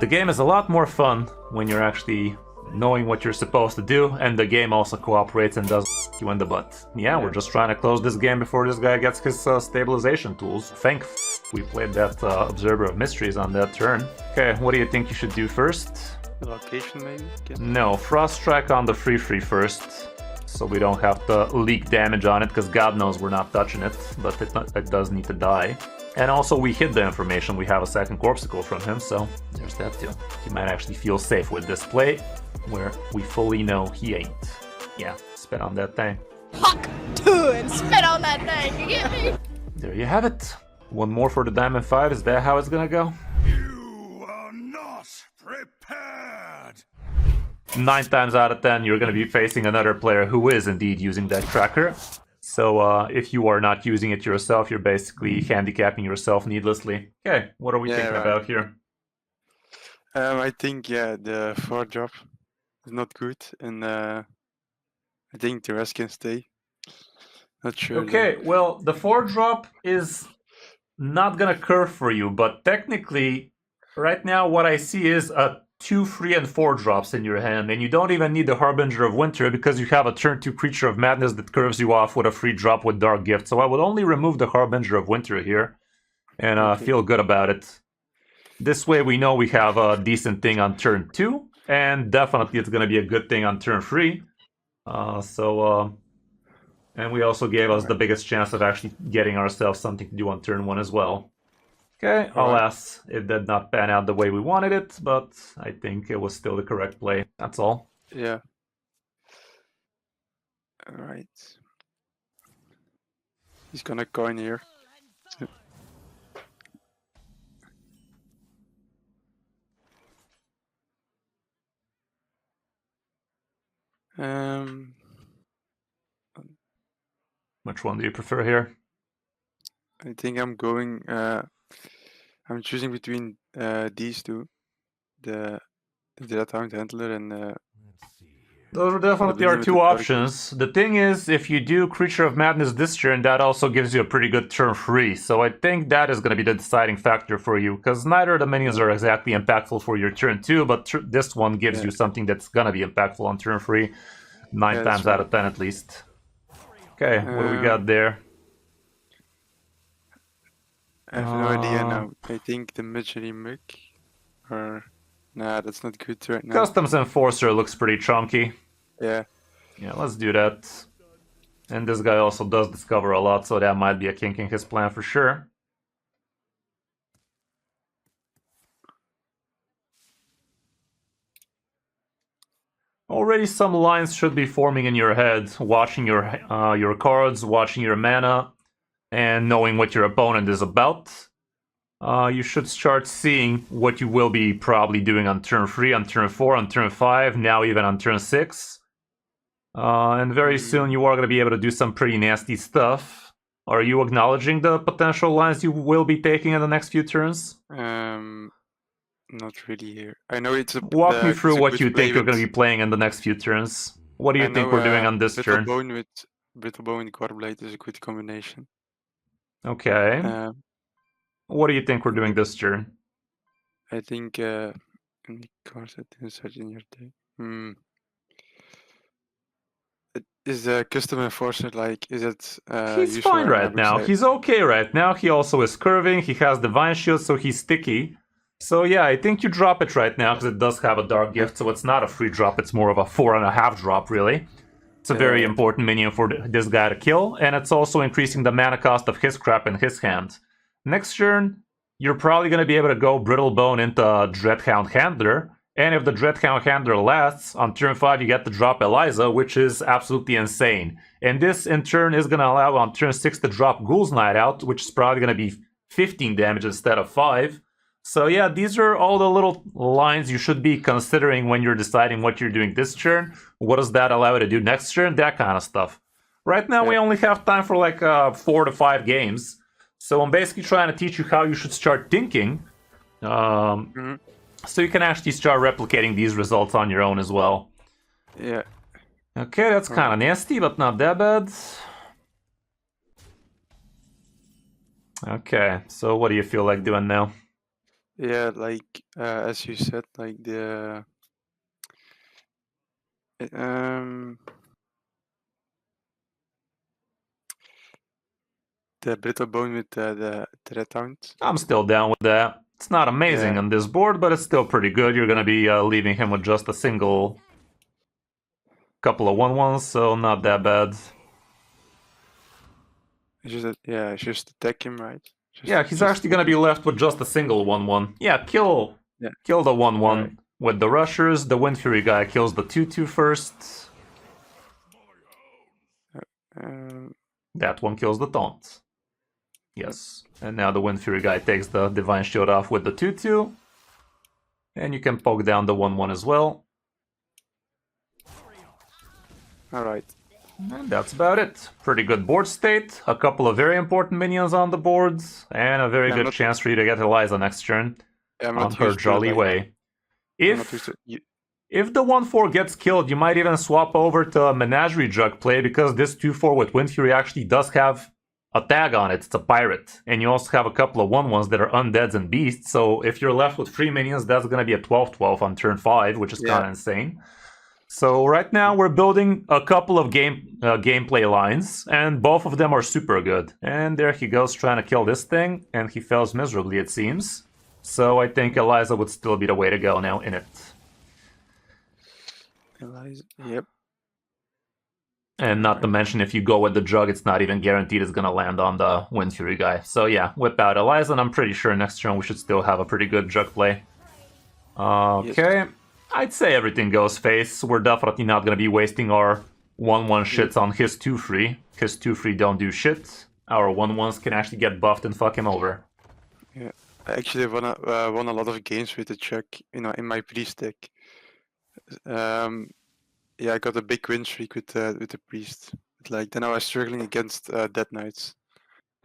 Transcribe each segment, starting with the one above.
The game is a lot more fun when you're actually knowing what you're supposed to do, and the game also cooperates and does you in the butt. Yeah, we're just trying to close this game before this guy gets his stabilization tools. We played that Observer of Mysteries on that turn. Okay, what do you think you should do first? Location maybe? No, Frost Strike on the free first, so we don't have to leak damage on it, because God knows we're not touching it, but it does need to die. And also we hid the information, we have a second Corpsicle from him, so there's that too. He might actually feel safe with this play, where we fully know he ain't. Yeah, spit on that thing. Huck 2 and spit on that thing, you get me? There you have it. One more for the Diamond 5, is that how it's gonna go? You are not prepared! 9 times out of 10 you're gonna be facing another player who is indeed using that tracker. So if you are not using it yourself, you're basically handicapping yourself needlessly. Okay, what are we thinking about here? I think, yeah, the 4-drop is not good, and I think the rest can stay. Not sure. Okay, well, the 4-drop is not gonna curve for you, but technically, right now what I see is a 2 3 and 4 drops in your hand, and you don't even need the Harbinger of Winter because you have a turn 2 Creature of Madness that curves you off with a free drop with Dark Gift. So I would only remove the Harbinger of Winter here and feel good about it. This way we know we have a decent thing on turn 2, and definitely it's going to be a good thing on turn 3. And we also gave us the biggest chance of actually getting ourselves something to do on turn 1 as well. Okay, alas, it did not pan out the way we wanted it, but I think it was still the correct play. That's all. Yeah. Alright. He's gonna coin here. Which one do you prefer here? I think I'm going. I'm choosing between these two, the Dreadhound Handler and. Those are definitely our two options. The thing is, if you do Creature of Madness this turn, that also gives you a pretty good turn 3. So I think that is going to be the deciding factor for you, because neither of the minions are exactly impactful for your turn 2, but this one gives you something that's going to be impactful on turn 3, 9 times out of 10 at least. Okay, what do we got there? I have no idea now. I think the Menagerie DK, or nah, that's not good right now. Customs Enforcer looks pretty chunky. Yeah. Yeah, let's do that. And this guy also does discover a lot, so that might be a kink in his plan for sure. Already some lines should be forming in your head, watching your cards, watching your mana, and knowing what your opponent is about. You should start seeing what you will be probably doing on turn 3, on turn 4, on turn 5, now even on turn 6. And very soon you are going to be able to do some pretty nasty stuff. Are you acknowledging the potential lines you will be taking in the next few turns? Not really here. I know it's a... Walk me through what you think you're going to be playing in the next few turns. What do you think we're doing on this turn? Brittlebone with Goreblade is a good combination. Okay. What do you think we're doing this turn? I think any cards that insert in your deck. Is the Custom Enforcer like? Is it? He's fine right now. He's okay right now. He also is curving. He has Divine Shield, so he's sticky. So yeah, I think you drop it right now because it does have a Dark Gift, so it's not a free drop. It's more of a 4.5 drop, really. It's a very important minion for this guy to kill, and it's also increasing the mana cost of his crap in his hand. Next turn, you're probably going to be able to go Brittlebone into Dreadhound Handler, and if the Dreadhound Handler lasts, on turn 5 you get to drop Eliza, which is absolutely insane. And this, in turn, is going to allow on turn 6 to drop Ghoul's Night Out, which is probably going to be 15 damage instead of 5. So yeah, these are all the little lines you should be considering when you're deciding what you're doing this turn. What does that allow you to do next turn? That kind of stuff. Right now we only have time for like 4 to 5 games. So I'm basically trying to teach you how you should start thinking. So you can actually start replicating these results on your own as well. Yeah. Okay, that's kind of nasty, but not that bad. Okay, so what do you feel like doing now? Yeah, like as you said, like the brittle bone with the red hound. I'm still down with that. It's not amazing Yeah. on this board, but it's still pretty good. You're gonna be leaving him with just a single couple of 1/1s, so not that bad. Just attack him, right? Yeah, he's actually gonna be left with just a single 1/1. Yeah, kill the 1/1 Alright. with the rushers. The Wind Fury guy kills the 2/2 first. That one kills the taunt. Yes. And now the Wind Fury guy takes the Divine Shield off with the 2/2. And you can poke down the 1/1 as well. Alright. And that's about it. Pretty good board state. A couple of very important minions on the boards. And a very Yeah, good not- chance for you to get Eliza next turn I'm on not her used to, jolly like, way. I'm not used to- If the 1/4 gets killed, you might even swap over to Menagerie Jug play because this 2/4 with Wind Fury actually does have a tag on it. It's a pirate. And you also have a couple of 1/1s that are undeads and beasts. So if you're left with 3 minions, that's going to be a 12/12 on turn 5, which is kind of insane. So right now we're building a couple of gameplay lines, and both of them are super good. And there he goes trying to kill this thing, and he fails miserably, it seems. So I think Eliza would still be the way to go now in it. Eliza, yep. And not to mention, if you go with the Jug, it's not even guaranteed it's going to land on the Wind Fury guy. So yeah, whip out Eliza, and I'm pretty sure next turn we should still have a pretty good Jug play. Okay, yes. I'd say everything goes face. We're definitely not going to be wasting our 1/1 shits on his 2/3. His 2/3 don't do shit. Our 1/1s can actually get buffed and fuck him over. Yeah, I actually won a lot of games with the Chuck, in my priest deck. Yeah, I got a big win streak with the priest. Like then I was struggling against Dead Knights.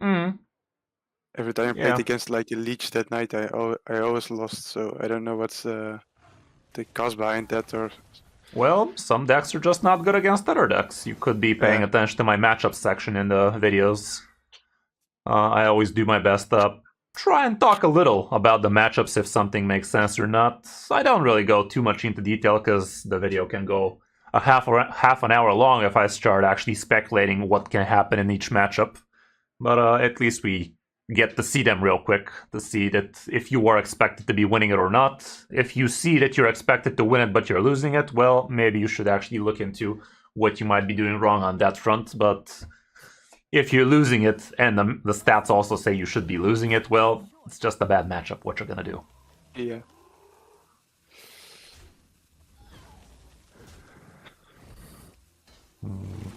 Every time I played against like a Leech Dead Knight, I always lost. So I don't know what's the cause behind that, or. Well, some decks are just not good against other decks. You could be paying attention to my matchup section in the videos. I always do my best to try and talk a little about the matchups if something makes sense or not. I don't really go too much into detail because the video can go a half an hour long if I start actually speculating what can happen in each matchup. But at least we get to see them real quick, to see that if you are expected to be winning it or not. If you see that you're expected to win it but you're losing it, well, maybe you should actually look into what you might be doing wrong on that front. But if you're losing it and the stats also say you should be losing it, well, it's just a bad matchup, what you're gonna do. Yeah.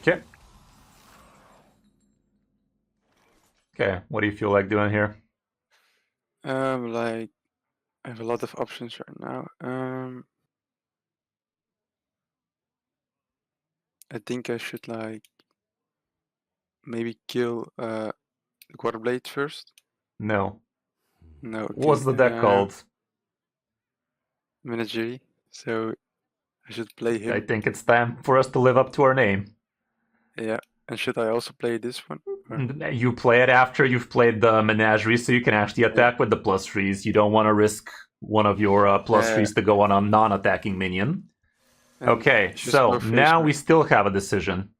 Okay. Okay, what do you feel like doing here? Like I have a lot of options right now. I think I should like maybe kill Quarterblade first. No. No. Okay. What's the deck called? Menagerie. So I should play him. I think it's time for us to live up to our name. Yeah. And should I also play this one? Or? You play it after you've played the Menagerie, so you can actually attack with the +3s. You don't want to risk one of your +3s to go on a non-attacking minion. Okay, so now we still have a decision.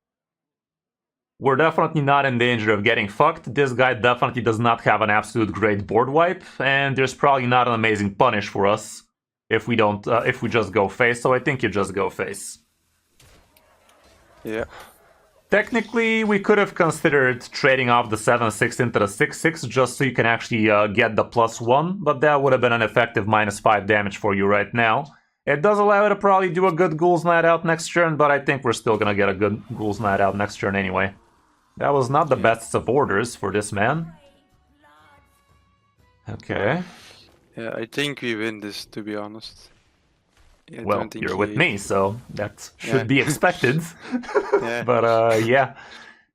We're definitely not in danger of getting fucked. This guy definitely does not have an absolute great board wipe, and there's probably not an amazing punish for us if we don't, if we just go face. So I think you just go face. Yeah. Technically, we could have considered trading off the 7/6 into the 6/6 just so you can actually get the +1, but that would have been an effective -5 damage for you right now. It does allow you to probably do a good Ghoul's Night Out next turn, but I think we're still gonna get a good Ghoul's Night Out next turn anyway. That was not the best of orders for this man. Okay. Yeah, I think we win this, to be honest. Yeah, well, you're with me, so that should be expected. Yeah. But yeah,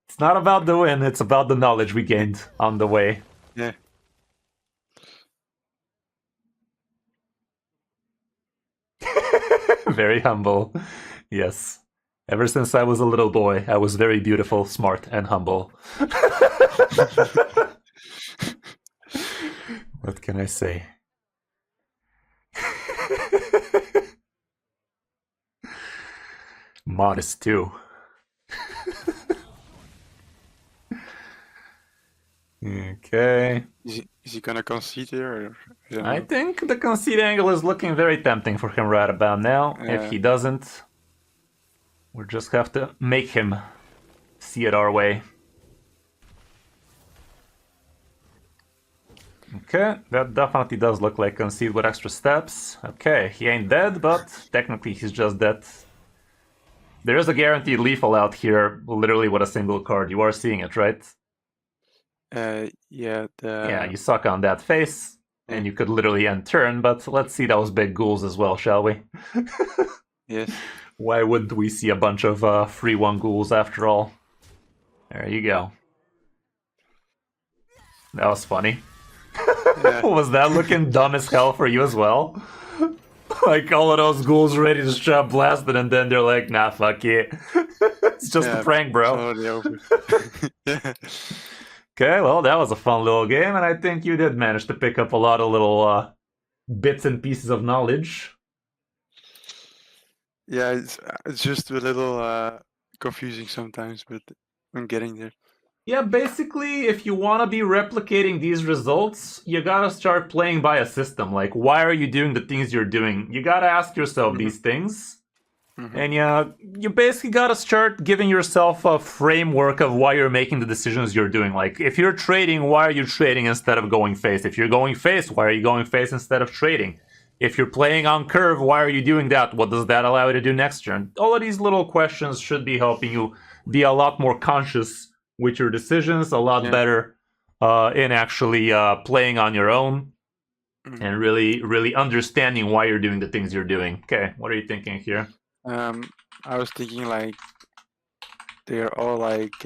it's not about the win, it's about the knowledge we gained on the way. Yeah. Very humble. Yes. Ever since I was a little boy, I was very beautiful, smart, and humble. What can I say? Modest too. Okay. Is he gonna concede here? Or, I don't I know. think the concede angle is looking very tempting for him right about now. If Yeah. he doesn't, we'll just have to make him see it our way. Okay, that definitely does look like concede with extra steps. Okay, he ain't dead, but technically he's just dead. There is a guaranteed lethal out here, literally with a single card. You are seeing it, right? Yeah. Yeah, you suck on that face, and Yeah. you could literally end turn, but let's see those big ghouls as well, shall we? Yes. Why wouldn't we see a bunch of free one ghouls after all? There you go. That was funny. Yeah. Was that looking dumb as hell for you as well? Like all of those ghouls ready to strap blasted, and then they're like, nah, fuck it. It's just a prank, bro. It's already over. Yeah. Okay, well, that was a fun little game, and I think you did manage to pick up a lot of little bits and pieces of knowledge. Yeah, it's just a little confusing sometimes, but I'm getting there. Yeah, basically, if you want to be replicating these results, you gotta start playing by a system. Like, why are you doing the things you're doing? You gotta ask yourself these things. And you basically gotta start giving yourself a framework of why you're making the decisions you're doing. Like, if you're trading, why are you trading instead of going face? If you're going face, why are you going face instead of trading? If you're playing on curve, why are you doing that? What does that allow you to do next turn? All of these little questions should be helping you be a lot more conscious with your decisions, a lot better in actually playing on your own, and really understanding why you're doing the things you're doing. Okay, what are you thinking here? I was thinking like they're all like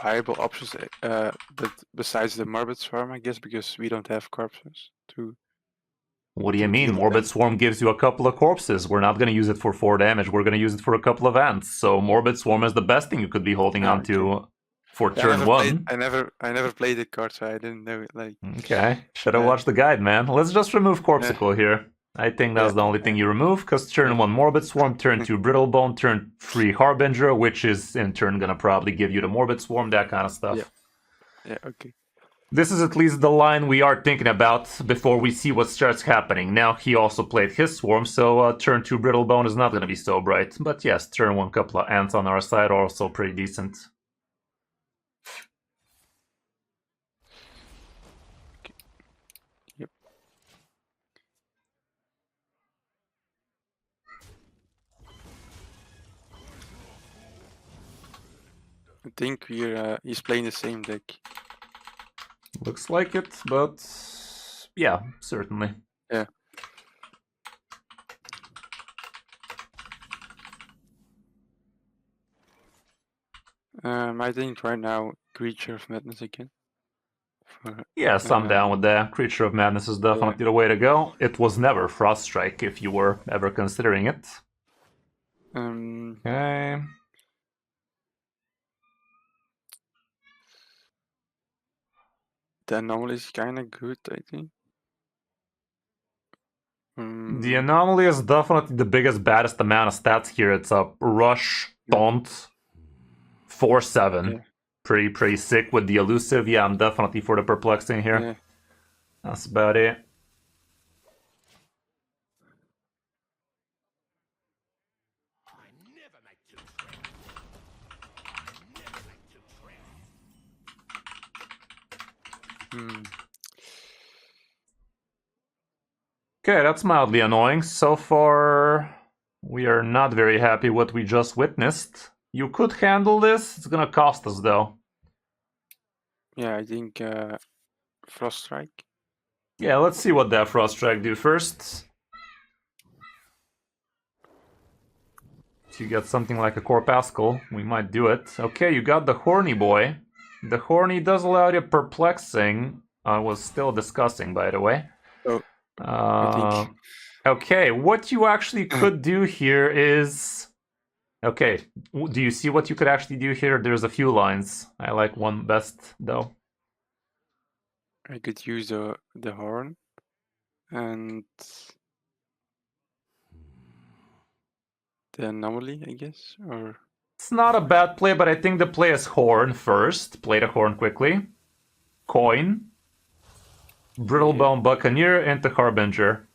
viable options, but besides the Morbid Swarm, I guess, because we don't have corpses to. What do you to mean? deal with Morbid them. Swarm gives you a couple of corpses. We're not going to use it for 4 damage. We're going to use it for a couple of ants. So Morbid Swarm is the best thing you could be holding on to for Yeah, turn 1. I never played the card, so I didn't know it. Like, Okay, should have watched the guide, man. Let's just remove Corpsicle here. I think that's Yeah. the only thing you remove, because turn 1 Morbid Swarm, turn 2 Brittlebone, turn 3 Harbinger, which is in turn gonna probably give you the Morbid Swarm, that kind of stuff. yeah, okay. This is at least the line we are thinking about before we see what starts happening. Now he also played his Swarm, so turn 2 Brittlebone is not gonna be so bright. But yes, turn 1 couple of ants on our side are also pretty decent. Yep. I think he's playing the same deck. Looks like it, but yeah, certainly. Yeah. I think right now Creature of Madness again. Yes, I'm down with that. Creature of Madness is definitely the way to go. It was never Frost Strike if you were ever considering it. Okay. The anomaly is kind of good, I think. The anomaly is definitely the biggest, baddest amount of stats here. It's a rush, taunt, 4/7. Yeah. Pretty sick with the elusive. Yeah, I'm definitely for the perplexing here. Yeah. That's about it. Okay, that's mildly annoying. So far, we are not very happy what we just witnessed. You could handle this. It's gonna cost us, though. Yeah, I think Frost Strike. Yeah, let's see what that Frost Strike do first. If you get something like a Corpuscle, we might do it. Okay, you got the Horny Boy. The Horny does allow you Perplexing. I was still discussing, by the way. Oh. Okay, what you actually could do here is... Okay, do you see what you could actually do here? There's a few lines. I like one best, though. I could use the horn. and the anomaly, I guess, or It's not a bad play, but I think the play is Horn first. Play the Horn quickly. Coin. Brittlebone Buccaneer into Harbinger.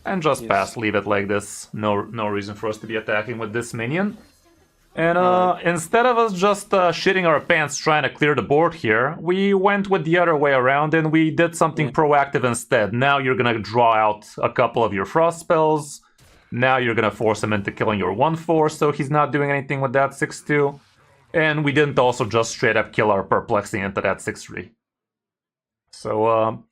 And just pass, leave it like this. No reason for us to be attacking with this minion. And instead of us just shitting our pants trying to clear the board here, we went with the other way around and we did something proactive instead. Now you're gonna draw out a couple of your frost spells. Now you're gonna force him into killing your 1/4, so he's not doing anything with that 6/2. And we didn't also just straight up kill our Perplexing into that 6/3. So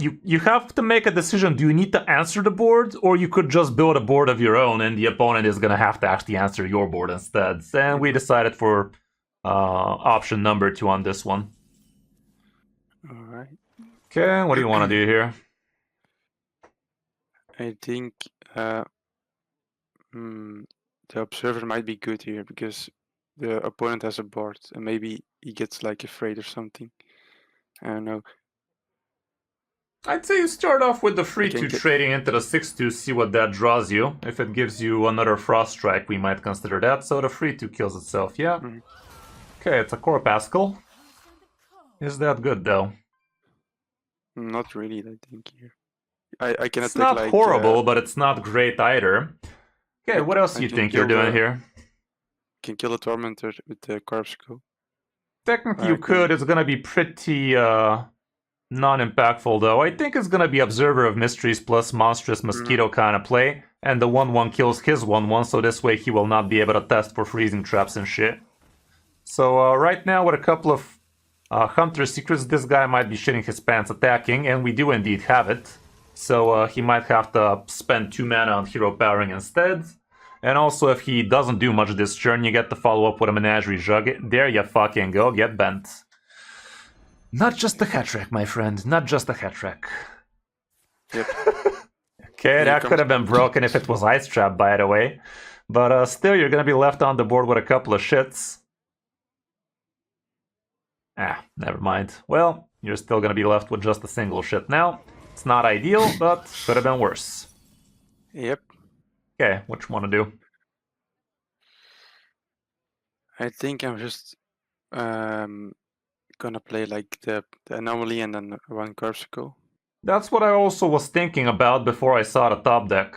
you have to make a decision. Do you need to answer the board, or you could just build a board of your own and the opponent is going to have to actually answer your board instead. And we decided for option number 2 on this one. alright. Okay, what do you want to do here? I think the observer might be good here because the opponent has a board and maybe he gets like afraid or something. I don't know. I'd say you start off with the free 2 think trading into the 6/2, see what that draws you. If it gives you another Frost Strike, we might consider that. So the free 2 kills itself, yeah. Okay, it's a Corpuscle. Is that good though? Not really, I think here. I can It's attack not like horrible, but it's not great either. Okay, what else do you can think you're kill doing here? can kill a tormentor with the Corpuscle. Technically you Okay. could. It's gonna be pretty non-impactful though. I think it's gonna be Observer of Mysteries plus Monstrous Mosquito kind of play, and the 1/1 kills his 1/1, so this way he will not be able to test for freezing traps and shit. So right now with a couple of Hunter Secrets, this guy might be shitting his pants attacking, and we do indeed have it. So he might have to spend 2 mana on Hero Powering instead. And also if he doesn't do much this turn, you get to follow up with a Menagerie Jug. There you fucking go, get bent. Not just a hat trick, my friend, not just a hat trick. Yep. Okay, that could have been broken if it was Ice Trap, by the way. But still, you're gonna be left on the board with a couple of shits. Ah, never mind. Well, you're still gonna be left with just a single shit now. It's not ideal, but could have been worse. Yep. Okay, what you wanna do? I think I'm just gonna play like the anomaly and then 1 Corpuscle. That's what I also was thinking about before I saw the top deck.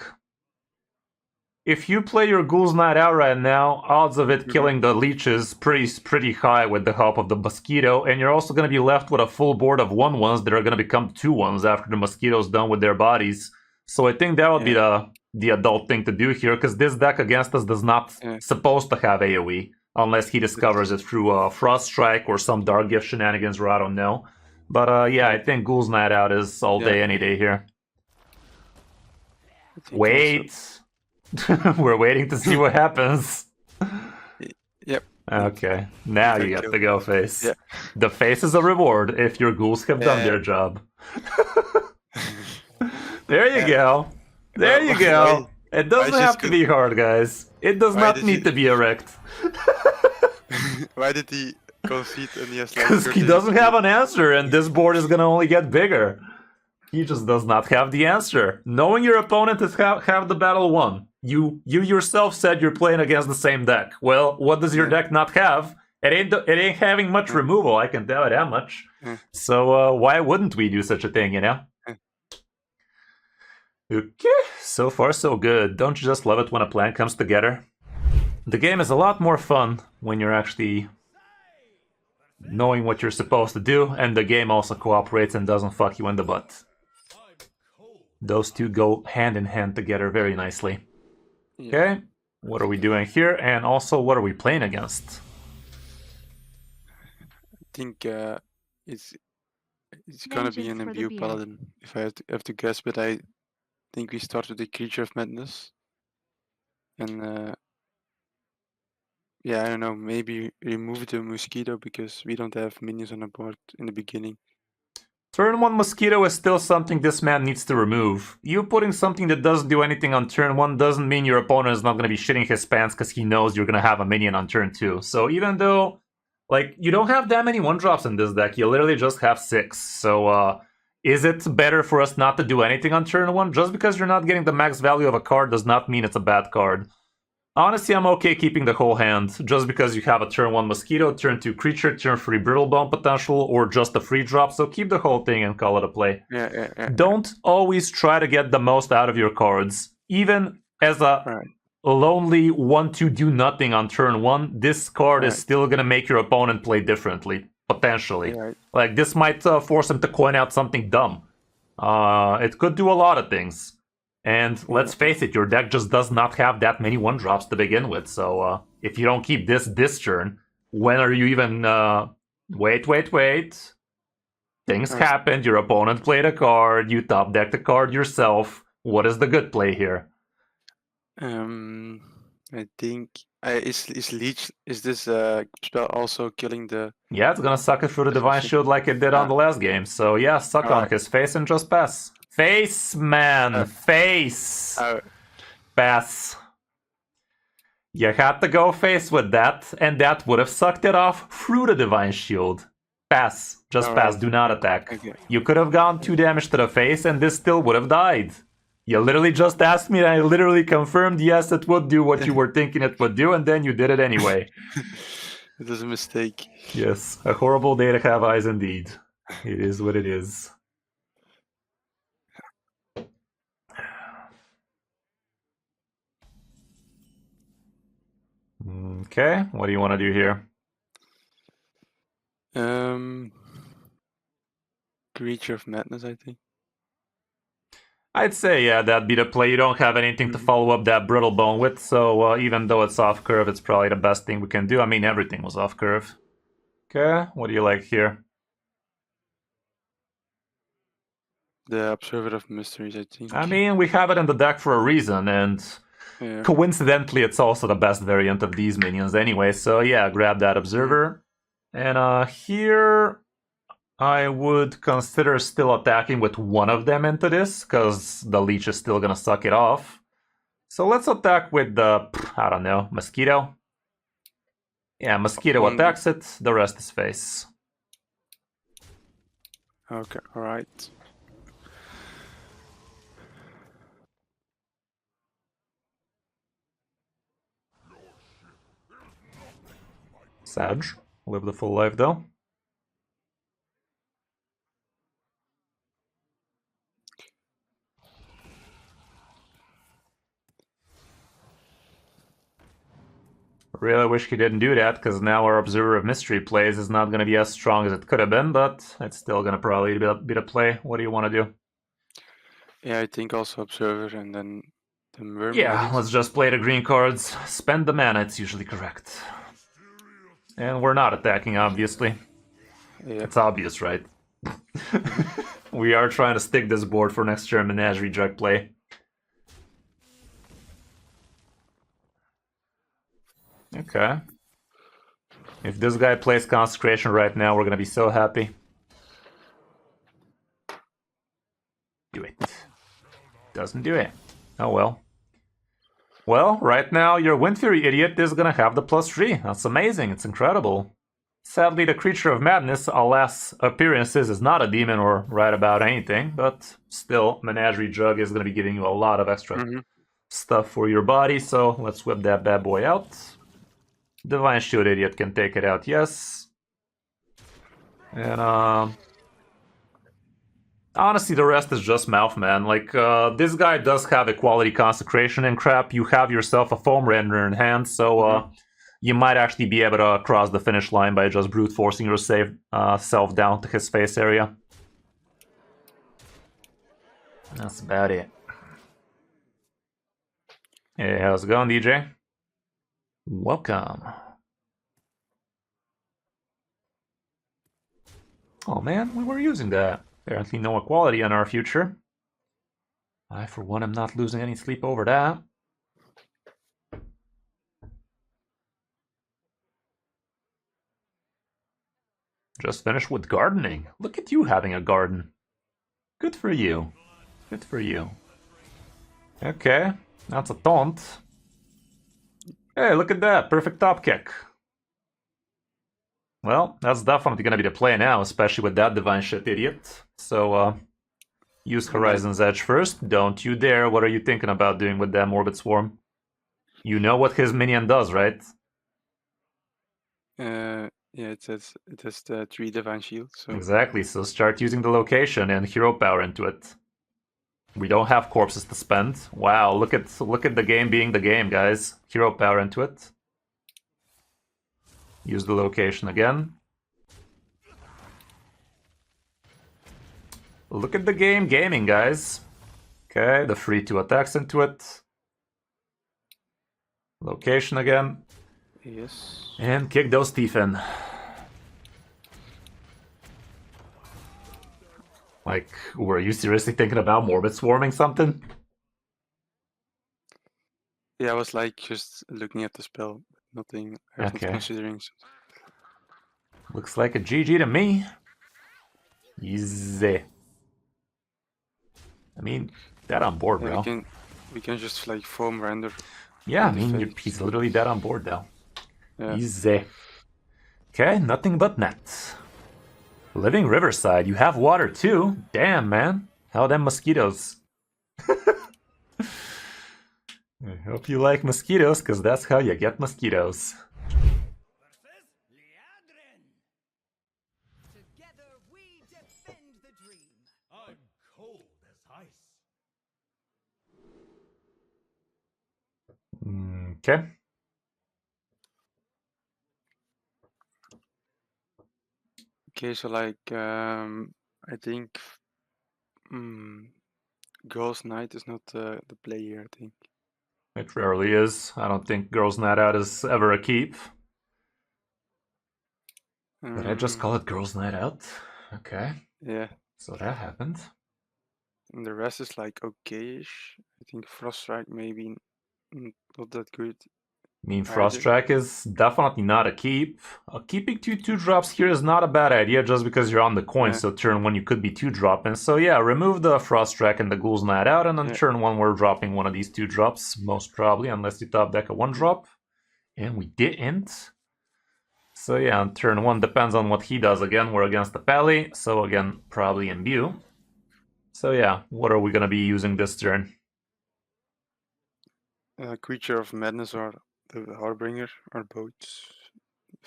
If you play your Ghoul's Night Out right now, odds of it killing the leeches pretty high with the help of the mosquito, and you're also going to be left with a full board of 1/1s that are going to become 2/1s after the mosquito's done with their bodies. So I think that would be the adult thing to do here, because this deck against us does not supposed to have AoE, unless he discovers it through Frost Strike or some Dark Gift shenanigans, or I don't know. But yeah, I think Ghoul's Night Out is all day, any day here. Wait! We're waiting to see what happens. Yep. Okay, now you get the go face. Yeah. The face is a reward if your ghouls have done their job. There you go. There you go. It doesn't have to be hard, guys. It does not need to be erect. Why did he concede and he has like Because he doesn't have an answer, and this board is gonna only get bigger. He just does not have the answer. Knowing your opponent is have the battle won. You yourself said you're playing against the same deck. Well, what does your deck not have? It ain't having much removal, I can tell you that much. So why wouldn't we do such a thing, you know? Okay, so far so good. Don't you just love it when a plan comes together? The game is a lot more fun when you're actually knowing what you're supposed to do, and the game also cooperates and doesn't fuck you in the butt. Those two go hand in hand together very nicely. Okay, what are we doing here? And also, what are we playing against? I think it's gonna be an Imbue Paladin, if I have to guess, but I think we start with the Creature of Madness. And yeah, I don't know, maybe remove the Mosquito because we don't have minions on the board in the beginning. Turn 1 Mosquito is still something this man needs to remove. You putting something that doesn't do anything on turn 1 doesn't mean your opponent is not going to be shitting his pants because he knows you're going to have a minion on turn 2. So even though, like, you don't have that many 1-drops in this deck, you literally just have 6. So Is it better for us not to do anything on turn 1? Just because you're not getting the max value of a card does not mean it's a bad card. Honestly, I'm okay keeping the whole hand, just because you have a turn 1 Mosquito, turn 2 Creature, turn 3 Brittlebone potential, or just a free drop, so keep the whole thing and call it a play. Yeah. Don't always try to get the most out of your cards. Even as a lonely 1-2 do nothing on turn 1, this card is still gonna make your opponent play differently. Potentially. Like, this might force him to coin out something dumb. It could do a lot of things. And let's face it, your deck just does not have that many 1-drops to begin with. So if you don't keep this turn, when are you even... Wait. Things happened, your opponent played a card, you top decked the card yourself. What is the good play here? I think... Is Leech, is this spell also killing the... Yeah, it's gonna suck it through the Divine Shield like it did on the last game. So yeah, suck on his face and just pass. Face, man! Face! Pass. You had to go face with that, and that would have sucked it off through the Divine Shield. Pass. Just pass, do not attack. Okay. You could have gone 2 damage to the face, and this still would have died. You literally just asked me, and I literally confirmed, yes, it would do what you were thinking it would do, and then you did it anyway. It was a mistake. Yes, a horrible day to have eyes indeed. It is what it is. Okay, what do you want to do here? Creature of Madness, I think. I'd say, yeah, that'd be the play. You don't have anything to follow up that Brittlebone with, so even though it's off curve, it's probably the best thing we can do. I mean, everything was off curve. Okay, what do you like here? The Observer of Mysteries, I think. I mean, we have it in the deck for a reason, and coincidentally, it's also the best variant of these minions anyway, so yeah, grab that Observer. And here... I would consider still attacking with one of them into this, because the Leech is still gonna suck it off. So let's attack with the, I don't know, Mosquito. Yeah, Mosquito attacks it, the rest is face. Okay, alright. Sag, live the full life though. Really wish he didn't do that, because now our Observer of Mystery plays is not going to be as strong as it could have been, but it's still going to probably be the play. What do you want to do? Yeah, I think also Observer and then the Mermaid. Yeah, let's just play the green cards. Spend the mana, it's usually correct. And we're not attacking, obviously. Yeah. It's obvious, right? We are trying to stick this board for next turn Menagerie DK play. Okay. If this guy plays Consecration right now, we're gonna be so happy. Do it. Doesn't do it. Oh well. Well, right now, your Wind Fury idiot is gonna have the +3. That's amazing, it's incredible. Sadly, the Creature of Madness, alas, appearances is not a demon or right about anything, but still, Menagerie DK is gonna be giving you a lot of extra stuff for your body, so let's whip that bad boy out. Divine Shield idiot can take it out, yes. And honestly, the rest is just mouth, man. Like, this guy does have Equality Consecration and crap. You have yourself a Foam Render in hand, so you might actually be able to cross the finish line by just brute forcing yourself down to his face area. That's about it. Hey, how's it going, DJ? Welcome. Oh man, we were using that. Apparently no equality in our future. I, for one, am not losing any sleep over that. Just finished with gardening. Look at you having a garden. Good for you. Good for you. Okay, that's a taunt. Hey, look at that. Perfect top kick. Well, that's definitely going to be the play now, especially with that Divine Shit idiot. So, Use Horizon's Edge first. Don't you dare. What are you thinking about doing with that Morbid Swarm? You know what his minion does, right? Yeah, it has the 3 divine shield. So Exactly, so start using the location and hero power into it. We don't have corpses to spend. Wow, look at the game being the game, guys. Hero power into it. Use the location again. Look at the game gaming, guys. Okay, the free 2 attacks into it. Location again. yes. And kick those teeth in. Like, were you seriously thinking about Morbid Swarming something? Yeah, I was like just looking at the spell, nothing. I wasn't Okay. considering. Looks like a GG to me. Easy. I mean, dead on board, Yeah, bro. we can just like foam render. Yeah, I in the mean, face. he's literally dead on board, though. Yeah. Easy. Okay, nothing but net. Living Riverside, you have water too? Damn, man. How them mosquitoes? I hope you like mosquitoes, because that's how you get mosquitoes. Together we defend the dream. I'm cold as ice. Okay. Okay, so like I think Girls' Night is not the play here. I think. It rarely is. I don't think Girls Night Out is ever a keep. Did I just call it Girls Night Out? Okay. Yeah. So that happened. And the rest is like okay-ish. I think Frost Strike maybe not that good. I mean, Frost Track is definitely not a keep. Keeping 2 drops here is not a bad idea just because you're on the coin, Yeah. so turn 1 you could be 2 dropping. So yeah, remove the Frost Track and the Ghoul's Night Out, and then Yeah. turn 1 we're dropping one of these 2 drops, most probably, unless you top deck a 1 drop. And we didn't. So yeah, on turn 1 depends on what he does. Again, we're against the Pally, so again, probably Imbue. So yeah, what are we gonna be using this turn? Creature of Madness or the Harbinger are both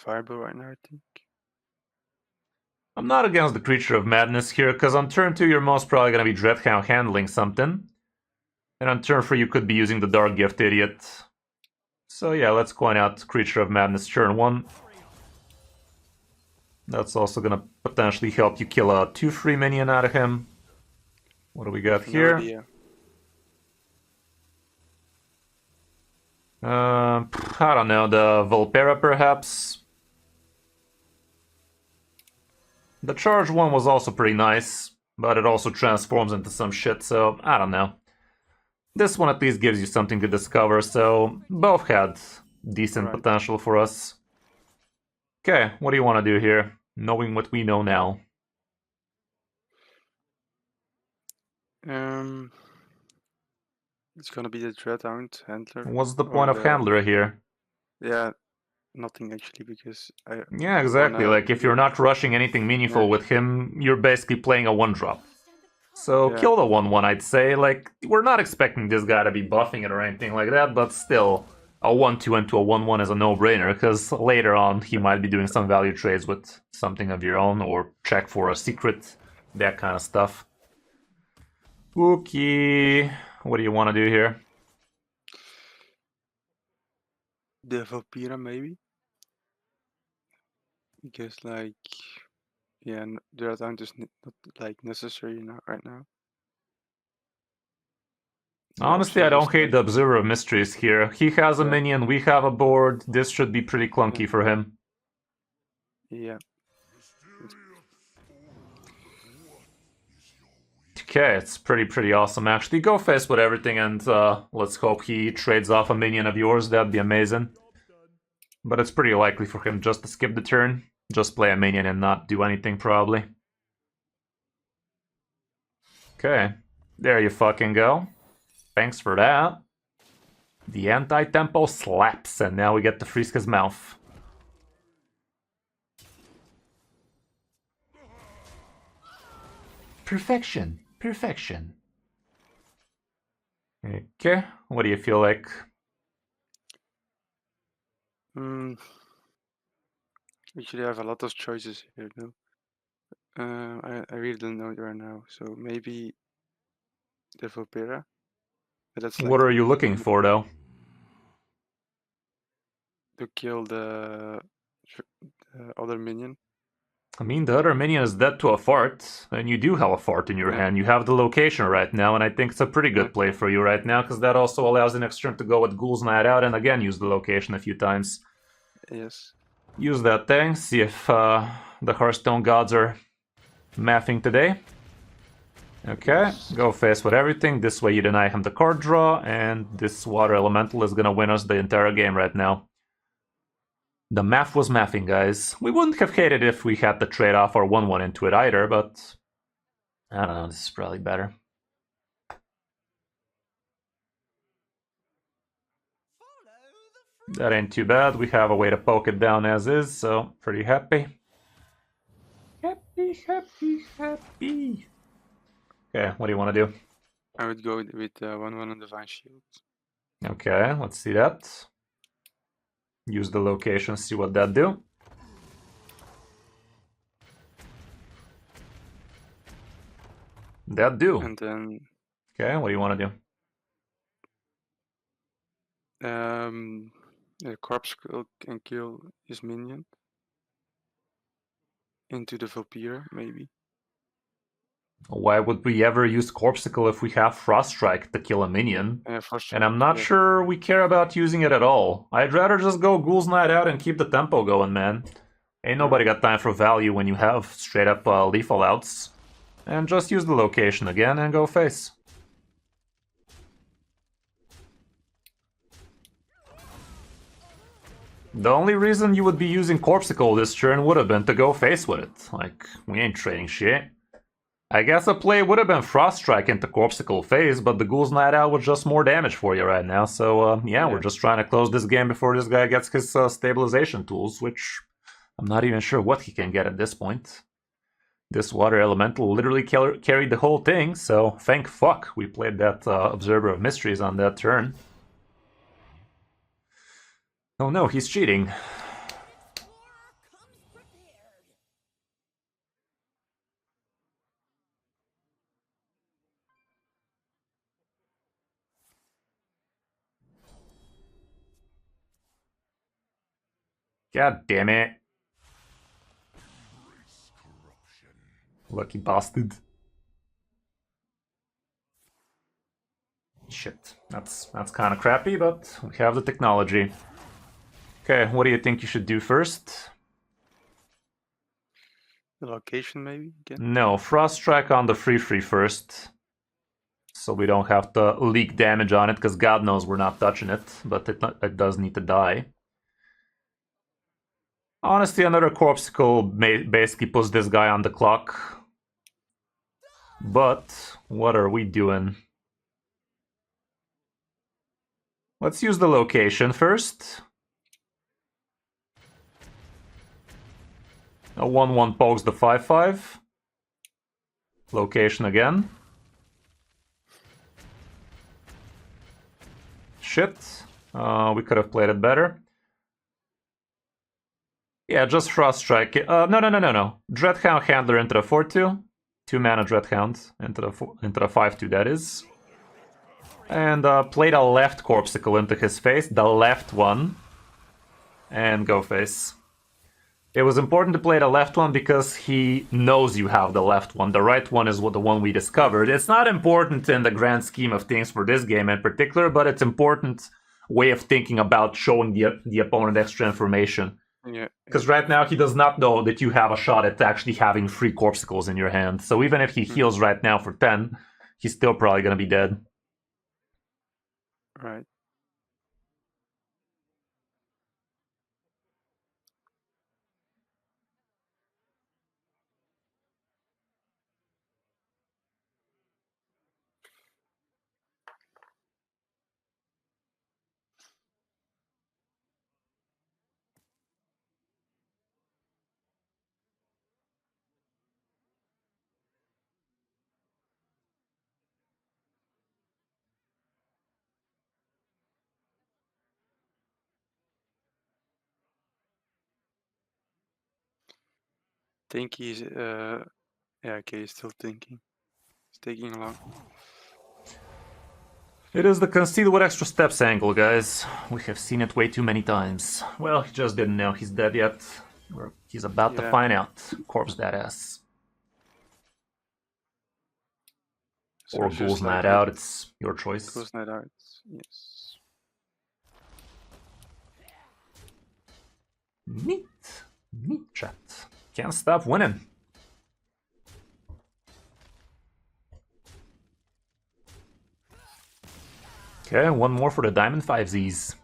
viable right now, I think. I'm not against the Creature of Madness here, because on turn 2 you're most probably gonna be Dreadhound handling something. And on turn 3 you could be using the Dark Gift Idiot. So yeah, let's coin out Creature of Madness turn 1. That's also gonna potentially help you kill a 2-free minion out of him. What do we got here? I don't know, the Volpera perhaps? The charge one was also pretty nice, but it also transforms into some shit, so I don't know. This one at least gives you something to discover, so both had decent potential for us. Okay, what do you want to do here, knowing what we know now? It's gonna be the Dreadhound Handler. What's the point of Handler here? Yeah, nothing actually, because Yeah, exactly. Like, if you're not rushing anything meaningful with him, you're basically playing a 1-drop. So kill the 1/1, I'd say. Like, we're not expecting this guy to be buffing it or anything like that, but still, a 1/2 into a 1/1 is a no-brainer, because later on he might be doing some value trades with something of your own, or check for a secret, that kind of stuff. Okay, what do you want to do here? The Vampira, maybe? Because, like, yeah, Dreadhound is not, like, necessary right now. Honestly, I don't hate the Observer of Mysteries here. He has a minion, we have a board. This should be pretty clunky for him. Yeah. Okay, it's pretty awesome actually. Go face with everything and let's hope he trades off a minion of yours. That'd be amazing. But it's pretty likely for him just to skip the turn. Just play a minion and not do anything probably. Okay, there you fucking go. Thanks for that. The anti-tempo slaps, and now we get to Friska's mouth. Perfection. perfection. Okay, what do you feel like? Actually, I have a lot of choices here, no? I really don't know it right now. So maybe the Vopera. But that's like What are you looking for, though? to kill the other minion. I mean, the other minion is dead to a fart, and you do have a fart in your Yeah. hand. You have the location right now, and I think it's a pretty good Yeah. play for you right now, because that also allows the next turn to go with Ghoul's Night Out and again use the location a few times. Yes. Use that thing, see if the Hearthstone gods are mathing today. Okay, go face with everything. This way you deny him the card draw, and this Water Elemental is gonna win us the entire game right now. The math was mathing, guys. We wouldn't have hated if we had to trade off our 1-1 into it either, but I don't know, this is probably better. That ain't too bad. We have a way to poke it down as is, so pretty happy. Happy, happy, happy. Okay, what do you want to do? I would go with 1/1 on Divine Shield. Okay, let's see that. Use the location, see what that do. That do. And then Okay, what do you want to do? the Corpse Skull can kill his minion into the Vampire, maybe. Why would we ever use Corpsicle if we have Frost Strike to kill a minion? And I'm not sure we care about using it at all. I'd rather just go Ghoul's Night Out and keep the tempo going, man. Ain't nobody got time for value when you have straight up lethal outs. And just use the location again and go face. The only reason you would be using Corpsicle this turn would have been to go face with it. Like, we ain't trading shit. I guess a play would have been Frost Strike into Corpsicle phase, but the Ghoul's Night Out was just more damage for you right now. So, yeah, we're just trying to close this game before this guy gets his stabilization tools, which I'm not even sure what he can get at this point. This Water Elemental literally carried the whole thing, so thank fuck we played that Observer of Mysteries on that turn. Oh no, he's cheating. God damn it. Lucky bastard. Shit, that's kind of crappy, but we have the technology. Okay, what do you think you should do first? The location, maybe? Again? No, Frost Strike on the 3/3 first. So we don't have to leak damage on it, because God knows we're not touching it, but it does need to die. Honestly, another Corpsicle basically puts this guy on the clock. But what are we doing? Let's use the location first. A 1/1 pokes the 5/5. Location again. Shit. We could have played it better. Yeah, just Frost Strike. No. Dreadhound Handler into the 4/2. 2-mana Dreadhound into the 5/2, that is. And played a left Corpsicle into his face, the left one. And go face. It was important to play the left one because he knows you have the left one. The right one is the one we discovered. It's not important in the grand scheme of things for this game in particular, but it's important way of thinking about showing the opponent extra information. Yeah. Because right now he does not know that you have a shot at actually having 3 Corpsicles in your hand. So even if he heals right now for 10, he's still probably going to be dead. Right. think he's yeah, okay, he's still thinking. It's taking long. It is the concede with extra steps angle, guys. We have seen it way too many times. Well, he just didn't know he's dead yet. He's about to Yeah. find out. Corpse that ass. So Or it's just Ghouls like Night it Out, it's your choice. goes night out. Yes. Neat. Neat chat. Can't stop winning. Okay, one more for the Diamond 5Zs.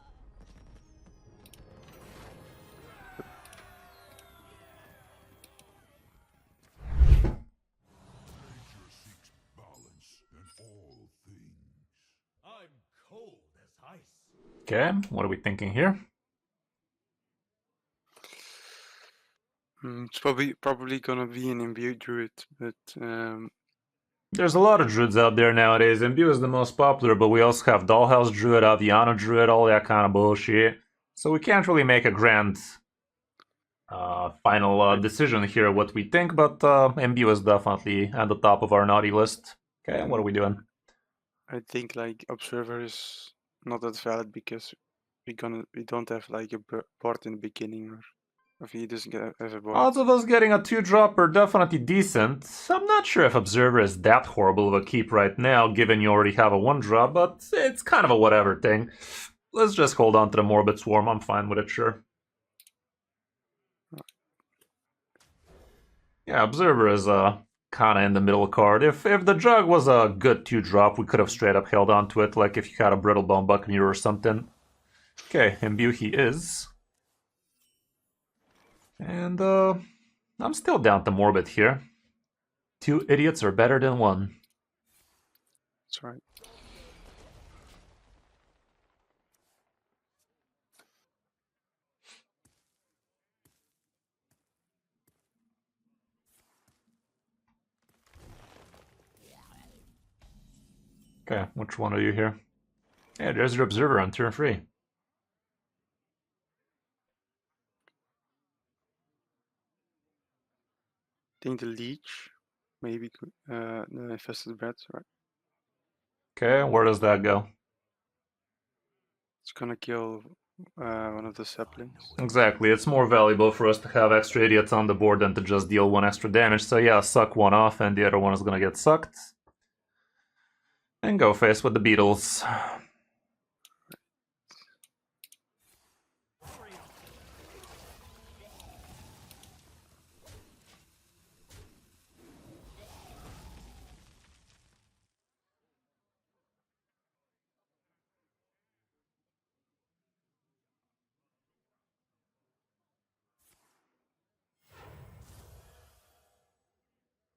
I'm cold as ice. Okay, what are we thinking here? It's probably gonna be an imbue druid, but There's a lot of druids out there nowadays. Imbue is the most popular, but we also have Dollhouse Druid, Aviana Druid, all that kind of bullshit. So we can't really make a grand final decision here what we think, but Imbue is definitely at the top of our naughty list. Okay, what are we doing? I think like observer is not that valid because we don't have like a board in the beginning, or if he doesn't have a board. Odds of us getting a 2-drop are definitely decent. I'm not sure if Observer is that horrible of a keep right now, given you already have a 1-drop, but it's kind of a whatever thing. Let's just hold on to the Morbid Swarm, I'm fine with it, sure. Yeah, Observer is kind of in the middle card. If the Jug was a good 2-drop, we could have straight up held on to it, like if you had a Brittle Bone Buccaneer or something. Okay, Imbue he is. And I'm still down to Morbid here. 2 idiots are better than 1. That's right. Okay, which one are you here? Yeah, there's your Observer on turn 3. I think the leech, maybe the infested bats, right? Okay, where does that go? It's gonna kill one of the saplings. Exactly, it's more valuable for us to have extra idiots on the board than to just deal 1 extra damage. So yeah, suck one off and the other one is gonna get sucked. And go face with the beetles.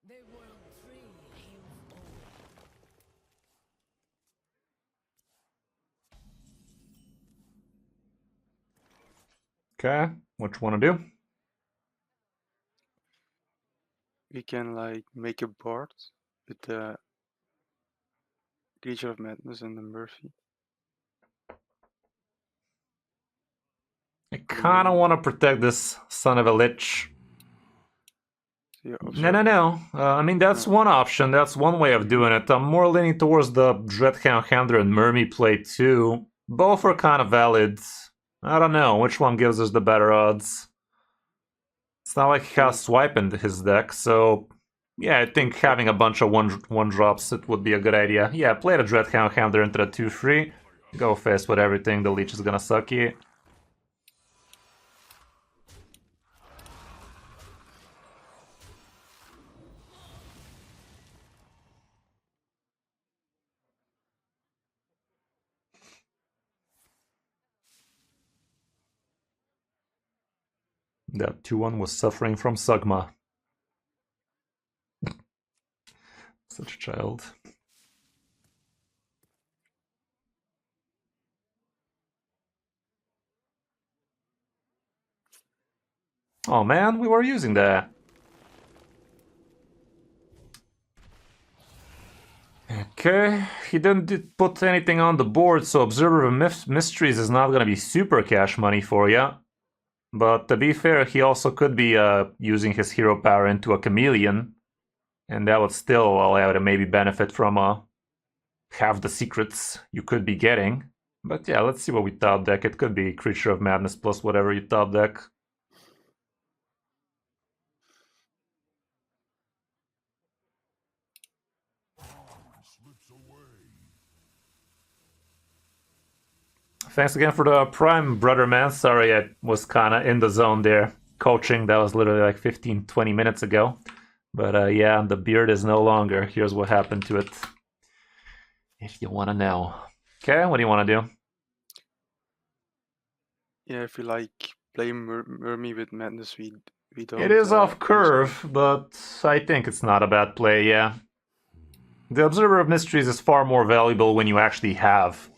They will free you all. Okay, which one to do? We can like make a board with the Creature of Madness and the Murphy. I kinda wanna protect this son of a lich. So yeah, No. I mean, that's one option. That's one way of doing it. I'm more leaning towards the Dreadhound Handler and Mermy play too. Both are kind of valid. I don't know which one gives us the better odds. It's not like he has swipe in his deck, so yeah, I think having a bunch of one drops it would be a good idea. Yeah, play the Dreadhound Handler into the 2/3. Go face with everything. The leech is gonna suck you. That 2-1 was suffering from Sugma. Such a child. Oh man, we were using that. Okay, he didn't put anything on the board, so Observer of Mysteries is not gonna be super cash money for ya. But to be fair, he also could be using his hero power into a chameleon, and that would still allow to maybe benefit from half the secrets you could be getting. But yeah, let's see what we top deck. It could be Creature of Madness plus whatever you top deck. Thanks again for the Prime, brother man. Sorry, I was kind of in the zone there. Coaching, that was literally like 15-20 minutes ago. But yeah, the beard is no longer. Here's what happened to it. If you want to know. Okay, what do you want to do? Yeah, if you like play Mermy with Madness, we don't. It is off use curve, but I think it's not a bad play, yeah. The Observer of Mysteries is far more valuable when you actually have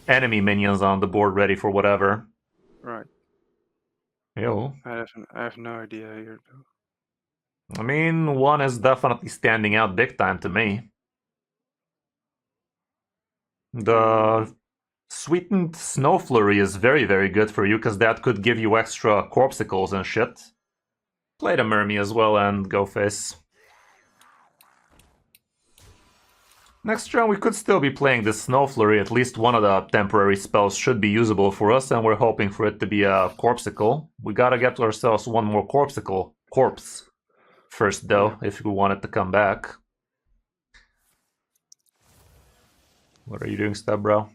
enemy minions on the board ready for whatever. Right. Ew. I have no idea here though. I mean, one is definitely standing out big time to me. The Sweetened Snow Flurry is very, very good for you, because that could give you extra corpsicles and shit. Play the Mermy as well and go face. Next turn we could still be playing this Snow Flurry. At least one of the temporary spells should be usable for us, and we're hoping for it to be a Corpsicle. We gotta get ourselves one more Corpsicle. Corpse. First though, if we want it to come back. What are you doing, stub bro?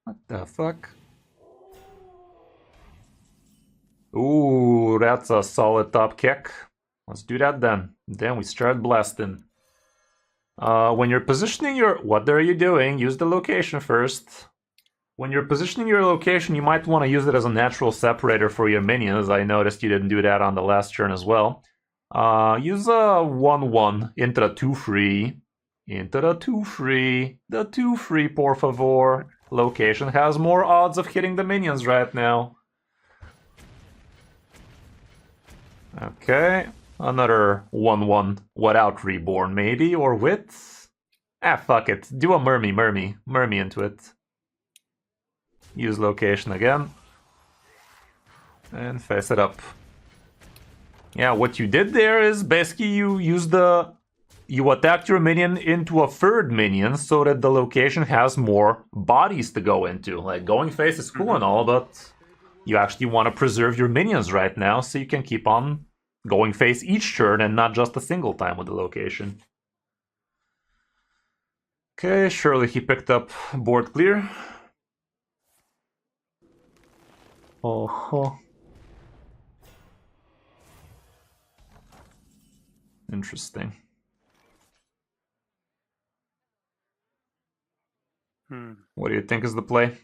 What the fuck? Ooh, that's a solid top kick. Let's do that then. Then we start blasting. When you're positioning your... What are you doing? Use the location first. When you're positioning your location, you might want to use it as a natural separator for your minions. I noticed you didn't do that on the last turn as well. Use a 1-1 into the 2-free. Into the 2-free. The 2-free, por favor. Location has more odds of hitting the minions right now. Okay. Another 1-1 without Reborn, maybe, or with? Ah, fuck it. Do a Mermy into it. Use location again. And face it up. Yeah, what you did there is basically you attacked your minion into a third minion so that the location has more bodies to go into. Like, going face is cool and all, but you actually want to preserve your minions right now so you can keep on going face each turn and not just a single time with the location. Okay, surely he picked up board clear. Oh. Interesting. What do you think is the play?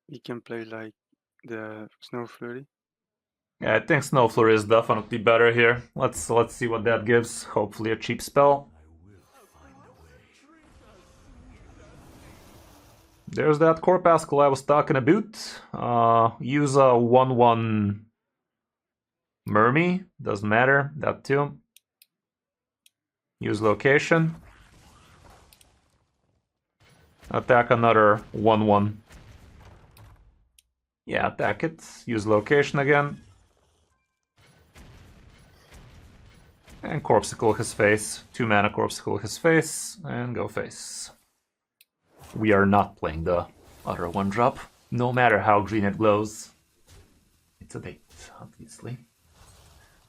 We can play like the Snow Flurry. Yeah, I think Snow Flurry is definitely better here. Let's see what that gives. Hopefully a cheap spell. There's that Corpuscle I was talking about. Use a 1-1 Mermy. Doesn't matter. That too. Use location. Attack another 1-1. Yeah, attack it. Use location again. And Corpsicle his face. 2 mana Corpsicle his face. And go face. We are not playing the other 1-drop. No matter how green it glows. It's a bait, obviously.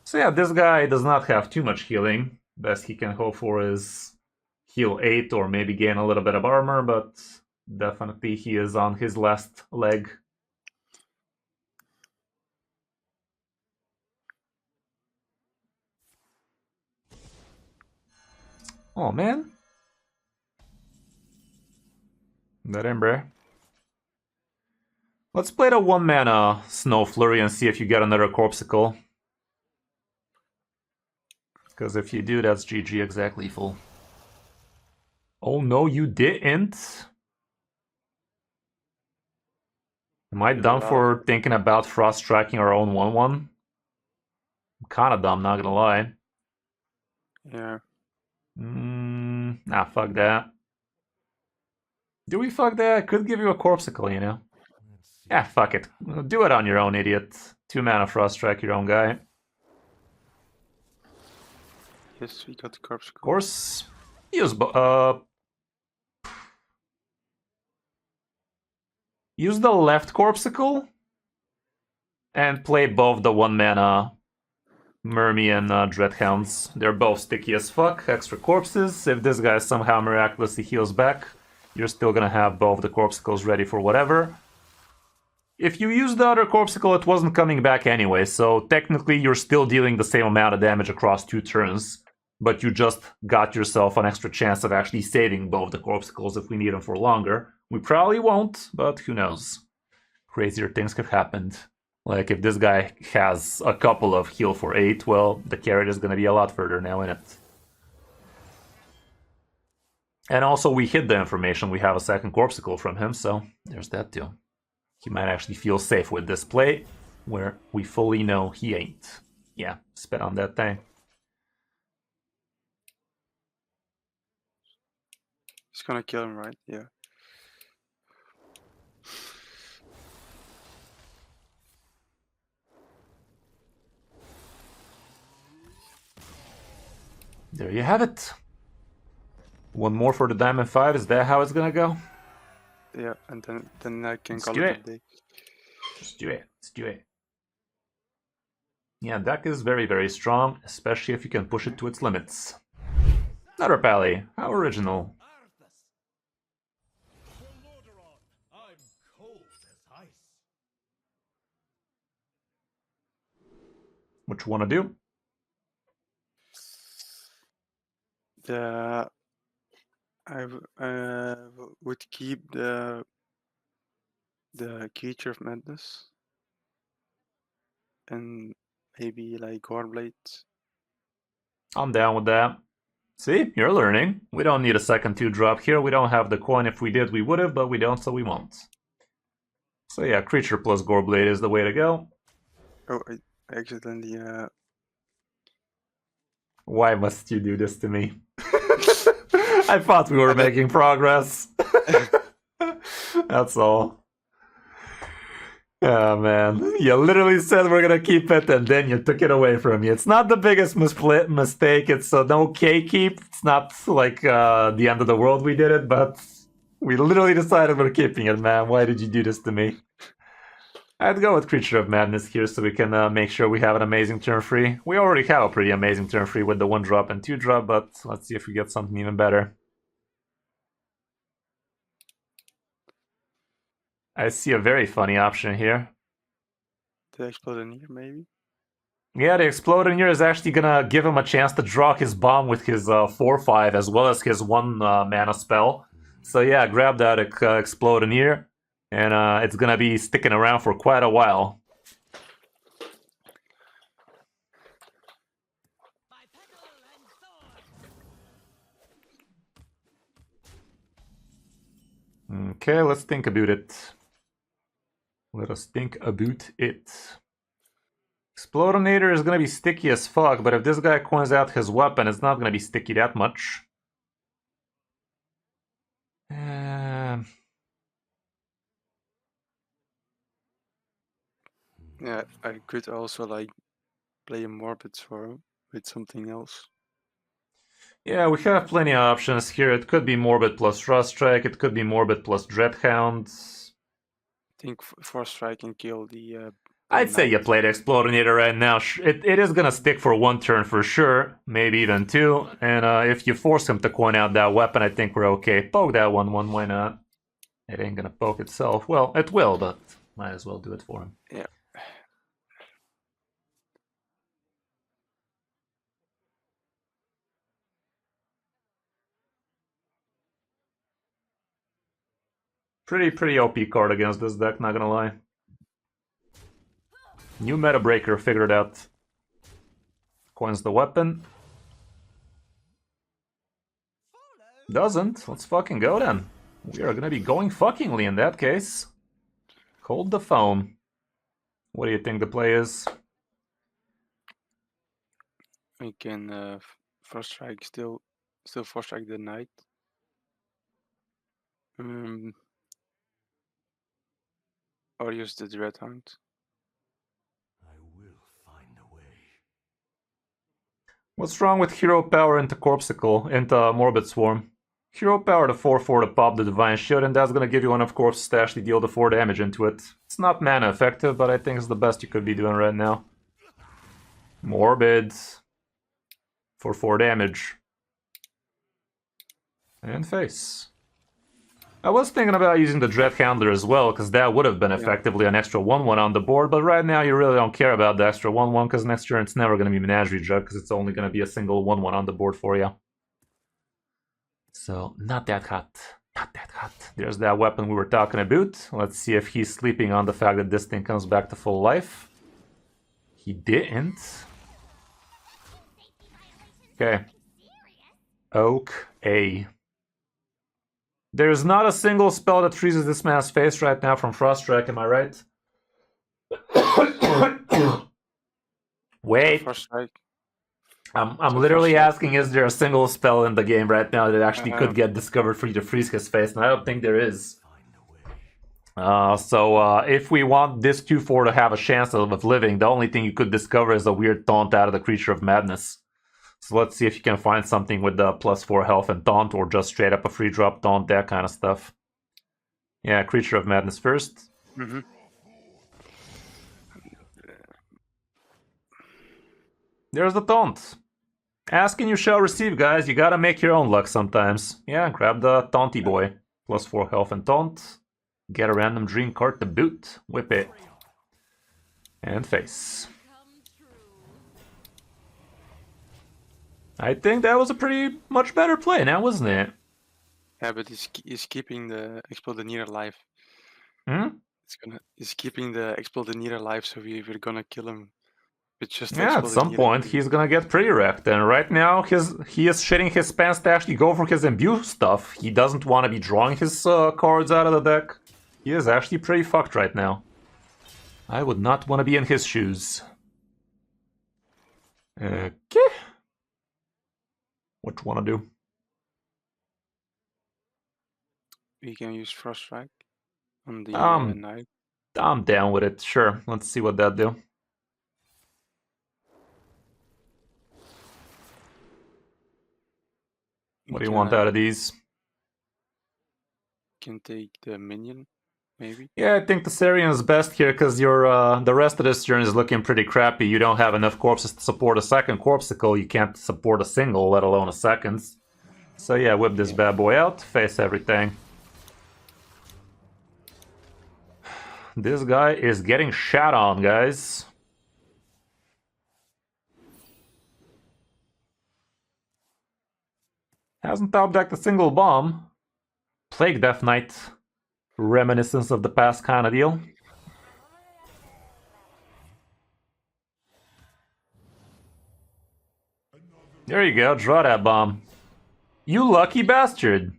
So yeah, this guy does not have too much healing. Best he can hope for is heal 8 or maybe gain a little bit of armor, but definitely he is on his last leg. Oh man. That Ember. Let's play the 1-mana Snow Flurry and see if you get another Corpsicle. Because if you do, that's GG exactly full. Oh no, you didn't? Am I dumb for thinking about Frost striking our own 1-1? I'm kinda dumb, not gonna lie. Yeah. Nah, fuck that. Do we fuck that? I could give you a Corpsicle, you know? Yeah, fuck it. Do it on your own, idiot. 2 mana Frost Strike your own guy. Yes, we got the corpse. Of course. Use use the left Corpsicle and play both the 1 mana Mermy and Dreadhounds. They're both sticky as fuck. Extra corpses. If this guy somehow miraculously heals back, you're still gonna have both the Corpsicles ready for whatever. If you use the other Corpsicle, it wasn't coming back anyway, so technically you're still dealing the same amount of damage across 2 turns, but you just got yourself an extra chance of actually saving both the Corpsicles if we need them for longer. We probably won't, but who knows. Crazier things have happened. Like, if this guy has a couple of heal for 8, well, the carrot is gonna be a lot further now, innit? And also, we hid the information we have a second Corpsicle from him, so there's that too. He might actually feel safe with this play, where we fully know he ain't. Yeah, spit on that thing. He's gonna kill him, right? Yeah. There you have it. One more for the Diamond 5, is that how it's gonna go? Yeah, and then I can Let's call do it it. a day. Let's do it, let's do it. Yeah, deck is very, very strong, especially if you can push it to its limits. Another pally, how original. Arthas. Volodron. I'm cold as ice. What you wanna do? Would keep the Creature of Madness and maybe like Goreblade. I'm down with that. See, you're learning. We don't need a second 2-drop here. We don't have the coin. If we did, we would have, but we don't, so we won't. So yeah, creature plus Goreblade is the way to go. Oh, I accidentally Why must you do this to me? I thought we were making progress. That's all. Oh man, you literally said we're gonna keep it and then you took it away from me. It's not the biggest mistake, it's an okay keep. It's not like the end of the world we did it, but we literally decided we're keeping it, man. Why did you do this to me? I'd go with Creature of Madness here so we can make sure we have an amazing turn free. We already have a pretty amazing turn free with the 1-drop and 2-drop, but let's see if we get something even better. I see a very funny option here. the Exploding maybe. Yeah, the Exploding is actually gonna give him a chance to draw his bomb with his 4/5 as well as his 1 mana spell. So yeah, grab that Exploding, and it's gonna be sticking around for quite a while. My petal and sword. Okay, let's think about it. Let us think about it. Explodinator is gonna be sticky as fuck, but if this guy coins out his weapon, it's not gonna be sticky that much. Yeah, I could also like play a Morbid for with something else. Yeah, we have plenty of options here. It could be Morbid plus Frost Strike, it could be Morbid plus Dreadhound. I think Force Strike can kill the. I'd say you Knight. play the Explodinator right now. It is gonna stick for 1 turn for sure, maybe even 2. And if you force him to coin out that weapon, I think we're okay. Poke that 1/1, why not? It ain't gonna poke itself. Well, it will, but might as well do it for him. Yeah. Pretty OP card against this deck, not gonna lie. New meta breaker, figured out. Coins the weapon. Doesn't. Let's fucking go then. We are gonna be going fuckingly in that case. Hold the phone. What do you think the play is? We can Force Strike still Force Strike the Knight. Or use the Dreadhound. I will find a way. What's wrong with Hero Power into Corpsicle, into Morbid Swarm? Hero Power to 4/4 to pop the Divine Shield, and that's gonna give you enough Corpse Stash to deal the 4 damage into it. It's not mana effective, but I think it's the best you could be doing right now. Morbid. For 4 damage. And face. I was thinking about using the Dread Handler as well, because that would have been effectively an extra 1/1 on the board, but right now you really don't care about the extra 1/1, because next turn it's never going to be Menagerie Jug, because it's only going to be a single 1/1 on the board for you. So, not that hot. Not that hot. There's that weapon we were talking about. Let's see if he's sleeping on the fact that this thing comes back to full life. He didn't. Okay. Oak A. There's not a single spell that freezes this man's face right now from Frost Strike, am I right? Wait. Frost Strike. I'm literally asking, is there a single spell in the game right now that actually could get discovered for you to freeze his face? And I don't think there is. So if we want this 2/4 to have a chance of living, the only thing you could discover is a weird taunt out of the Creature of Madness. So let's see if you can find something with the +4 health and taunt, or just straight up a free drop taunt, that kind of stuff. Yeah, Creature of Madness first. There's the taunt. Ask and you shall receive, guys. You gotta make your own luck sometimes. Yeah, grab the taunty boy. +4 health and taunt. Get a random dream card to boot. Whip it. And face. I think that was a pretty much better play now, wasn't it? Yeah, but he's keeping the Explodeneer alive. Hmm? He's keeping the Explodeneer alive, so we're gonna kill him. With just Yeah, at some point he's gonna get pretty wrecked, and right now he is shitting his pants to actually go for his imbue stuff. He doesn't want to be drawing his cards out of the deck. He is actually pretty fucked right now. I would not want to be in his shoes. Okay. What you want to do? We can use Frost Strike on the knight. I'm down with it. Sure. Let's see what that do. What do you want out of these? Can take the minion, maybe. Yeah, I think the Sarian is best here because your the rest of this turn is looking pretty crappy. You don't have enough corpses to support a second Corpsicle. You can't support a single, let alone a second. So yeah, whip this bad boy out, face everything. This guy is getting shot on, guys. Hasn't top decked a single bomb. Plague Death Knight. Reminiscence of the past kind of deal. There you go, draw that bomb. You lucky bastard.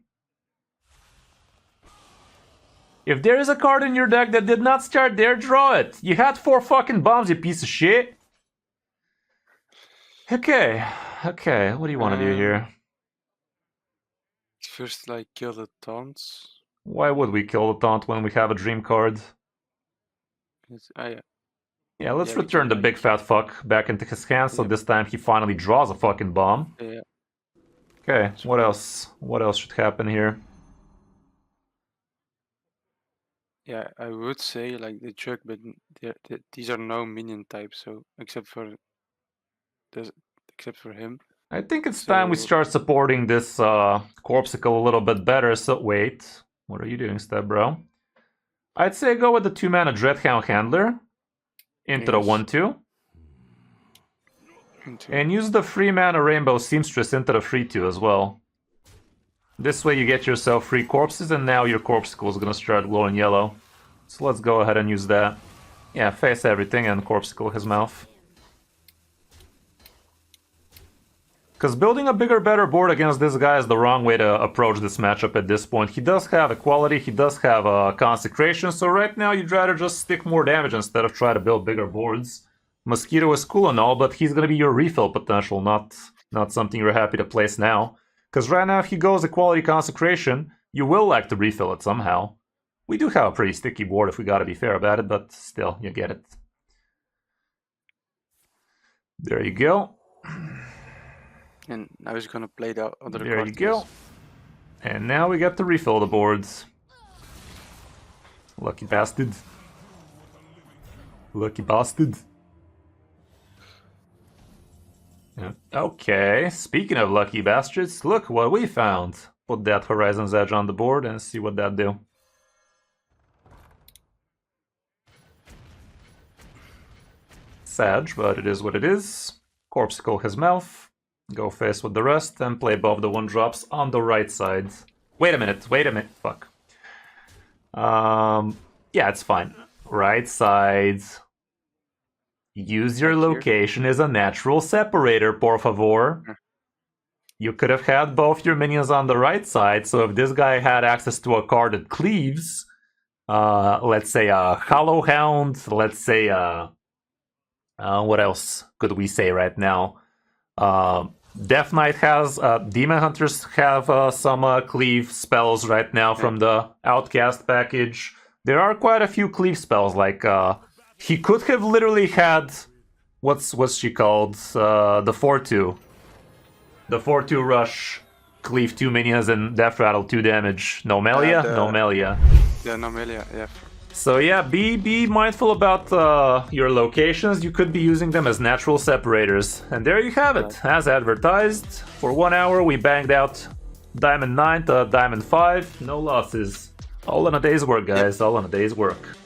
If there is a card in your deck that did not start there, draw it. You had 4 fucking bombs, you piece of shit. Okay, what do you want to do here? First, like, kill the taunts. Why would we kill the taunt when we have a dream card? Yeah. Yeah, let's return the big fat fuck back into his hands, so this time he finally draws a fucking bomb. Yeah. Okay, what else? What else should happen here? Yeah, I would say like the Jug, but these are no minion types, so except for him. I think it's time we start supporting this Corpsicle a little bit better. So wait, what are you doing, Step Bro? I'd say go with the 2-mana Dreadhound Handler into the 1/2. And use the 3-mana Rainbow Seamstress into the 3/2 as well. This way you get yourself 3 corpses, and now your Corpsicle is gonna start glowing yellow. So let's go ahead and use that. Yeah, face everything and Corpsicle his mouth. Because building a bigger, better board against this guy is the wrong way to approach this matchup at this point. He does have equality, he does have consecration, so right now you'd rather just stick more damage instead of try to build bigger boards. Mosquito is cool and all, but he's going to be your refill potential, not something you're happy to place now. Because right now if he goes equality consecration, you will like to refill it somehow. We do have a pretty sticky board if we gotta be fair about it, but still, you get it. There you go. And now he's gonna play the other There card. you go. And now we get to refill the boards. Lucky bastard. Lucky bastard. Yeah. Okay, speaking of lucky bastards, look what we found. Put that Horizon's Edge on the board and see what that do. Sad, but it is what it is. Corpsicle his mouth. Go face with the rest and play above the 1-drops on the right side. Wait a minute, fuck. Yeah, it's fine. Right side. Use your location as a natural separator, por favor. You could have had both your minions on the right side, so if this guy had access to a card that cleaves, let's say a Hollow Hound, let's say what else could we say right now? Death Knight has, Demon Hunters have some cleave spells right now from the Outcast package. There are quite a few cleave spells, like, he could have literally had, what's she called? The 4-2. The 4-2 rush, cleave 2 minions and death rattle 2 damage. Nomelia? Nomelia. Yeah, Nomelia, yeah. So yeah, be mindful about your locations. You could be using them as natural separators. And there you have it, as advertised. For 1 hour we banged out Diamond 9 to Diamond 5, no losses. All in a day's work, guys, all in a day's work.